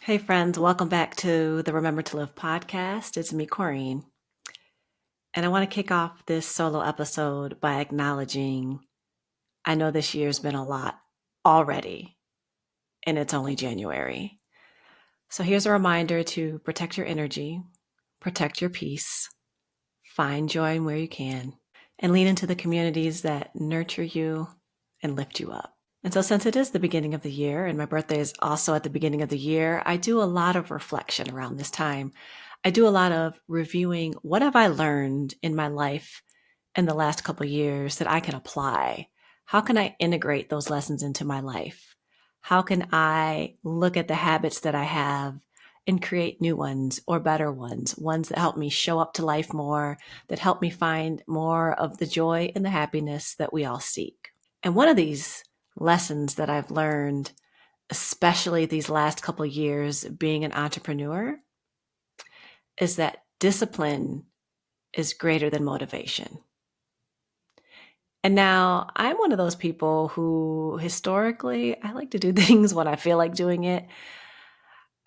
Hey, friends, welcome back to the Remember to Live podcast. It's me, Corrine. And I want to kick off this solo episode by acknowledging I know this year's been a lot already, and it's only January. So here's a reminder to protect your energy, protect your peace, find joy in where you can, and lean into the communities that nurture you and lift you up. And so, since it is the beginning of the year, and my birthday is also at the beginning of the year, I do a lot of reflection around this time. I do a lot of reviewing what have I learned in my life in the last couple of years that I can apply. How can I integrate those lessons into my life? How can I look at the habits that I have and create new ones or better ones that help me show up to life more, that help me find more of the joy and the happiness that we all seek? And one of these lessons that I've learned, especially these last couple of years being an entrepreneur, is that discipline is greater than motivation. And now I'm one of those people who historically, I like to do things when I feel like doing it.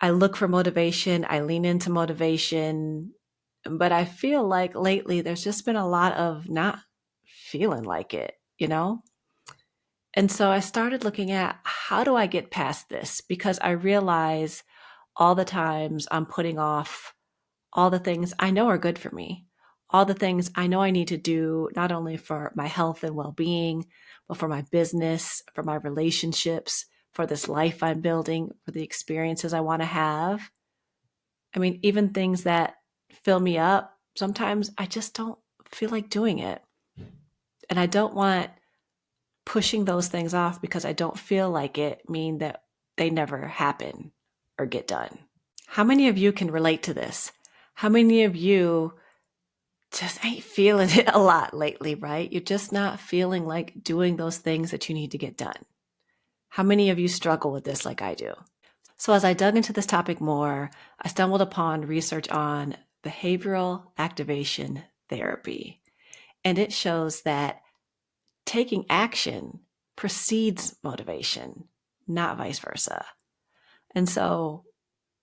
I look for motivation, I lean into motivation, but I feel like lately there's just been a lot of not feeling like it. And so I started looking at how do I get past this? Because I realize all the times I'm putting off all the things I know are good for me, all the things I know I need to do, not only for my health and well being, but for my business, for my relationships, for this life I'm building, for the experiences I want to have. I mean, even things that fill me up, sometimes I just don't feel like doing it. And I don't want pushing those things off because I don't feel like it mean that they never happen or get done. How many of you can relate to this? How many of you just ain't feeling it a lot lately, right? You're just not feeling like doing those things that you need to get done. How many of you struggle with this like I do? So as I dug into this topic more, I stumbled upon research on behavioral activation therapy. And it shows that taking action precedes motivation, not vice versa. And so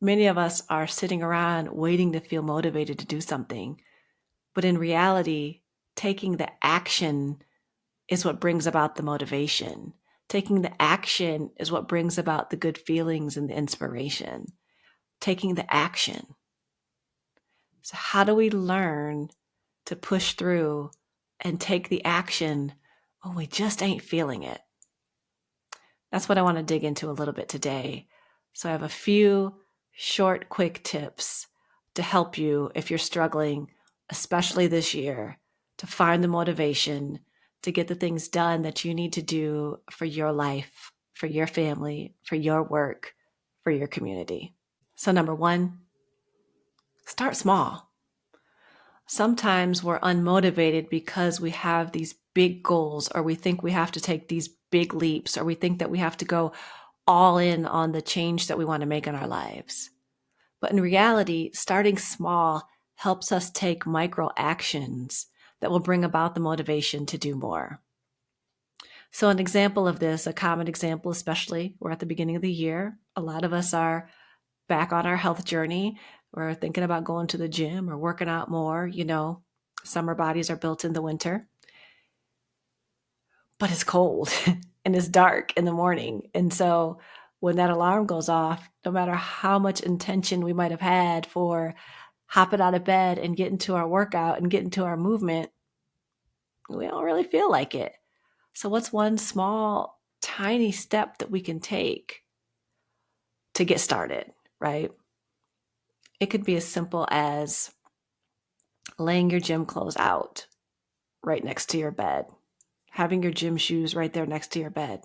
many of us are sitting around waiting to feel motivated to do something. But in reality, taking the action is what brings about the motivation. Taking the action is what brings about the good feelings and the inspiration. Taking the action. So, how do we learn to push through and take the action when we just ain't feeling it? That's what I want to dig into a little bit today. So, I have a few short, quick tips to help you if you're struggling, especially this year, to find the motivation to get the things done that you need to do for your life, for your family, for your work, for your community. So, number one, start small. Sometimes we're unmotivated because we have these big goals, or we think we have to take these big leaps, or we think that we have to go all in on the change that we want to make in our lives. But in reality, starting small helps us take micro actions that will bring about the motivation to do more. So an example of this, a common example, especially we're at the beginning of the year, a lot of us are back on our health journey. We're thinking about going to the gym or working out more. Summer bodies are built in the winter, but it's cold and it's dark in the morning. And so when that alarm goes off, no matter how much intention we might have had for hopping out of bed and getting to our workout and getting to our movement, we don't really feel like it. So what's one small, tiny step that we can take to get started, right? It could be as simple as laying your gym clothes out right next to your bed, having your gym shoes right there next to your bed,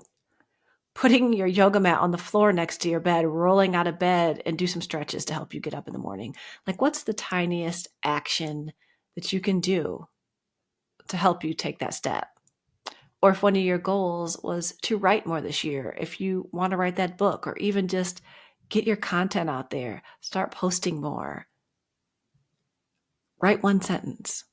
putting your yoga mat on the floor next to your bed, rolling out of bed and do some stretches to help you get up in the morning. Like, what's the tiniest action that you can do to help you take that step? Or if one of your goals was to write more this year, if you want to write that book, or even just get your content out there, start posting more. Write one sentence.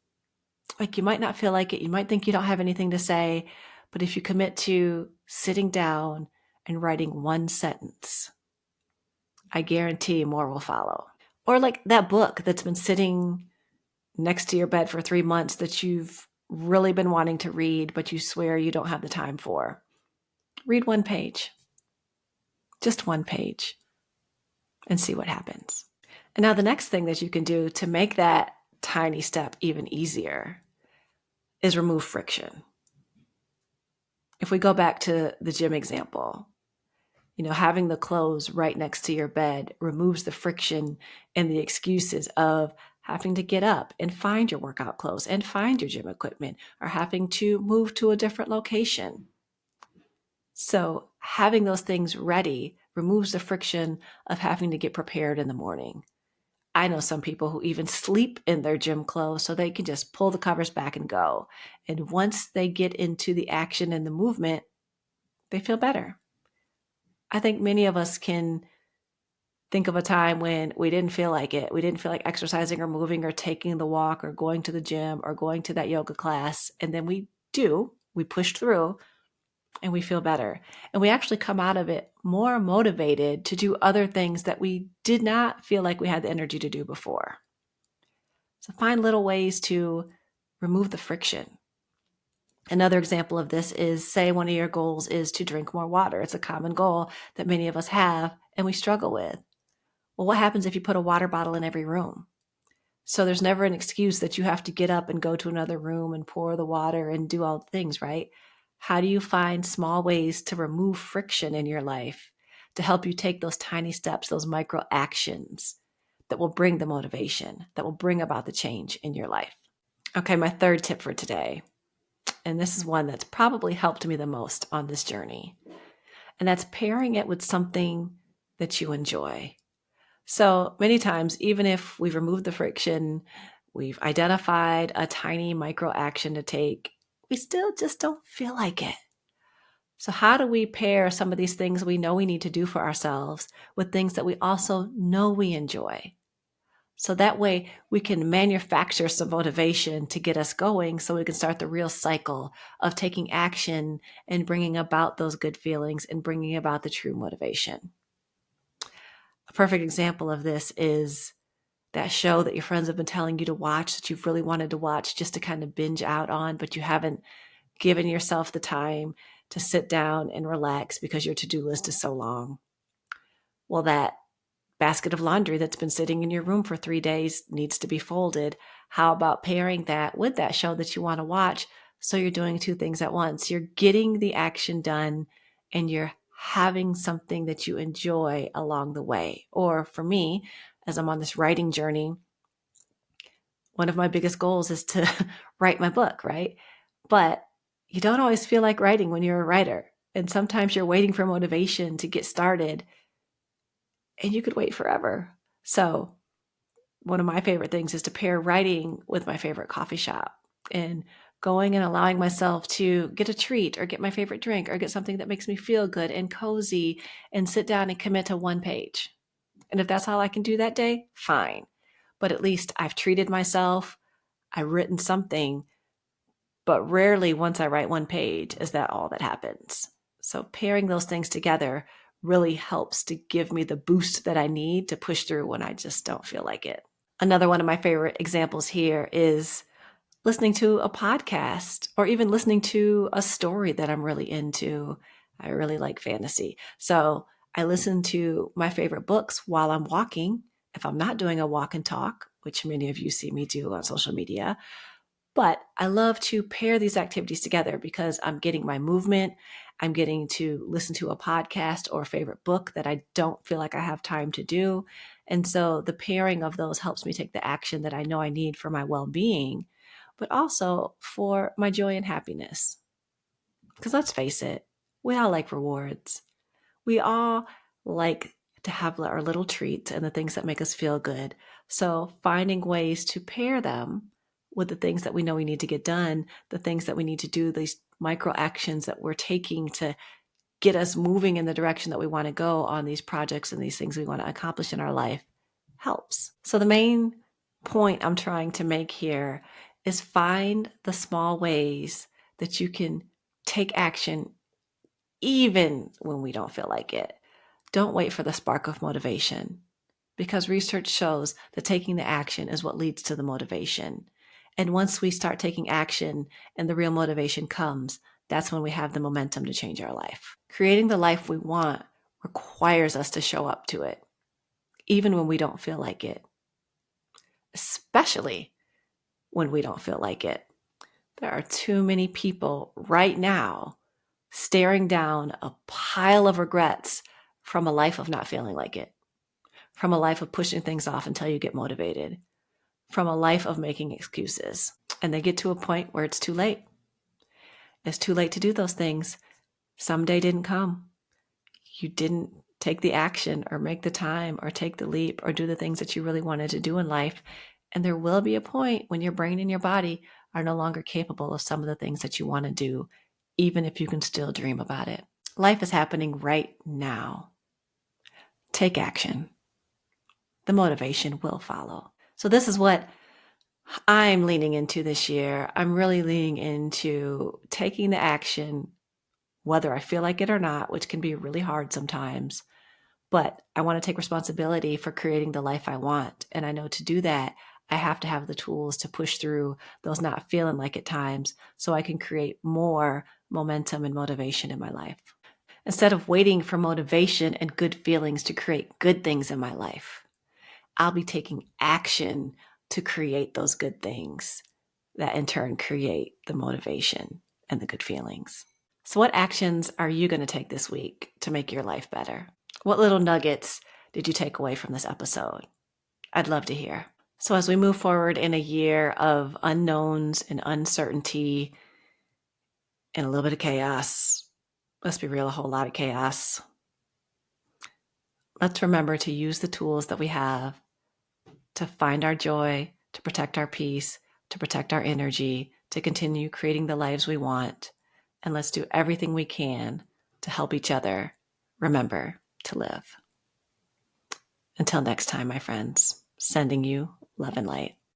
Like, you might not feel like it. You might think you don't have anything to say, but if you commit to sitting down and writing one sentence, I guarantee more will follow. Or like that book that's been sitting next to your bed for 3 months that you've really been wanting to read, but you swear you don't have the time for. Read one page, just one page, and see what happens. And now the next thing that you can do to make that tiny step even easier is remove friction. If we go back to the gym example, having the clothes right next to your bed removes the friction and the excuses of having to get up and find your workout clothes and find your gym equipment or having to move to a different location. So having those things ready removes the friction of having to get prepared in the morning. I know some people who even sleep in their gym clothes so they can just pull the covers back and go. And once they get into the action and the movement, they feel better. I think many of us can think of a time when we didn't feel like it. We didn't feel like exercising or moving or taking the walk or going to the gym or going to that yoga class. And then we push through and we feel better. And we actually come out of it more motivated to do other things that we did not feel like we had the energy to do before. So find little ways to remove the friction. Another example of this is, say one of your goals is to drink more water. It's a common goal that many of us have and we struggle with. Well, what happens if you put a water bottle in every room? So there's never an excuse that you have to get up and go to another room and pour the water and do all the things, right? How do you find small ways to remove friction in your life to help you take those tiny steps, those micro actions that will bring the motivation, that will bring about the change in your life? Okay, my third tip for today, and this is one that's probably helped me the most on this journey, and that's pairing it with something that you enjoy. So many times, even if we've removed the friction, we've identified a tiny micro action to take, we still just don't feel like it. So how do we pair some of these things we know we need to do for ourselves with things that we also know we enjoy? So that way we can manufacture some motivation to get us going so we can start the real cycle of taking action and bringing about those good feelings and bringing about the true motivation. A perfect example of this is that show that your friends have been telling you to watch that you've really wanted to watch just to kind of binge out on, but you haven't given yourself the time to sit down and relax because your to-do list is so long. Well, that basket of laundry that's been sitting in your room for 3 days needs to be folded. How about pairing that with that show that you want to watch? So you're doing two things at once. You're getting the action done and you're having something that you enjoy along the way. Or for me, as I'm on this writing journey, one of my biggest goals is to write my book, right? But you don't always feel like writing when you're a writer. And sometimes you're waiting for motivation to get started and you could wait forever. So one of my favorite things is to pair writing with my favorite coffee shop and going and allowing myself to get a treat or get my favorite drink or get something that makes me feel good and cozy and sit down and commit to one page. And if that's all I can do that day, fine. But at least I've treated myself. I've written something, but rarely once I write one page is that all that happens. So pairing those things together really helps to give me the boost that I need to push through when I just don't feel like it. Another one of my favorite examples here is listening to a podcast or even listening to a story that I'm really into. I really like fantasy. So I listen to my favorite books while I'm walking. If I'm not doing a walk and talk, which many of you see me do on social media, but I love to pair these activities together because I'm getting my movement. I'm getting to listen to a podcast or a favorite book that I don't feel like I have time to do. And so the pairing of those helps me take the action that I know I need for my well-being, but also for my joy and happiness. Because let's face it, we all like rewards. We all like to have our little treats and the things that make us feel good. So finding ways to pair them with the things that we know we need to get done, the things that we need to do, these micro actions that we're taking to get us moving in the direction that we want to go on these projects and these things we want to accomplish in our life helps. So the main point I'm trying to make here is find the small ways that you can take action even when we don't feel like it. Don't wait for the spark of motivation, because research shows that taking the action is what leads to the motivation. And once we start taking action and the real motivation comes, that's when we have the momentum to change our life. Creating the life we want requires us to show up to it, even when we don't feel like it, especially when we don't feel like it. There are too many people right now staring down a pile of regrets from a life of not feeling like it, from a life of pushing things off until you get motivated, from a life of making excuses. And they get to a point where it's too late. It's too late to do those things. Someday didn't come. You didn't take the action or make the time or take the leap or do the things that you really wanted to do in life. And there will be a point when your brain and your body are no longer capable of some of the things that you want to do, even if you can still dream about it. Life is happening right now. Take action. The motivation will follow. So this is what I'm leaning into this year. I'm really leaning into taking the action, whether I feel like it or not, which can be really hard sometimes. But I want to take responsibility for creating the life I want. And I know to do that, I have to have the tools to push through those not feeling like it times so I can create more momentum and motivation in my life. Instead of waiting for motivation and good feelings to create good things in my life, I'll be taking action to create those good things that in turn create the motivation and the good feelings. So what actions are you going to take this week to make your life better? What little nuggets did you take away from this episode? I'd love to hear. So as we move forward in a year of unknowns and uncertainty and a little bit of chaos, let's be real, a whole lot of chaos, let's remember to use the tools that we have to find our joy, to protect our peace, to protect our energy, to continue creating the lives we want. And let's do everything we can to help each other remember to live. Until next time, my friends, sending you love and light.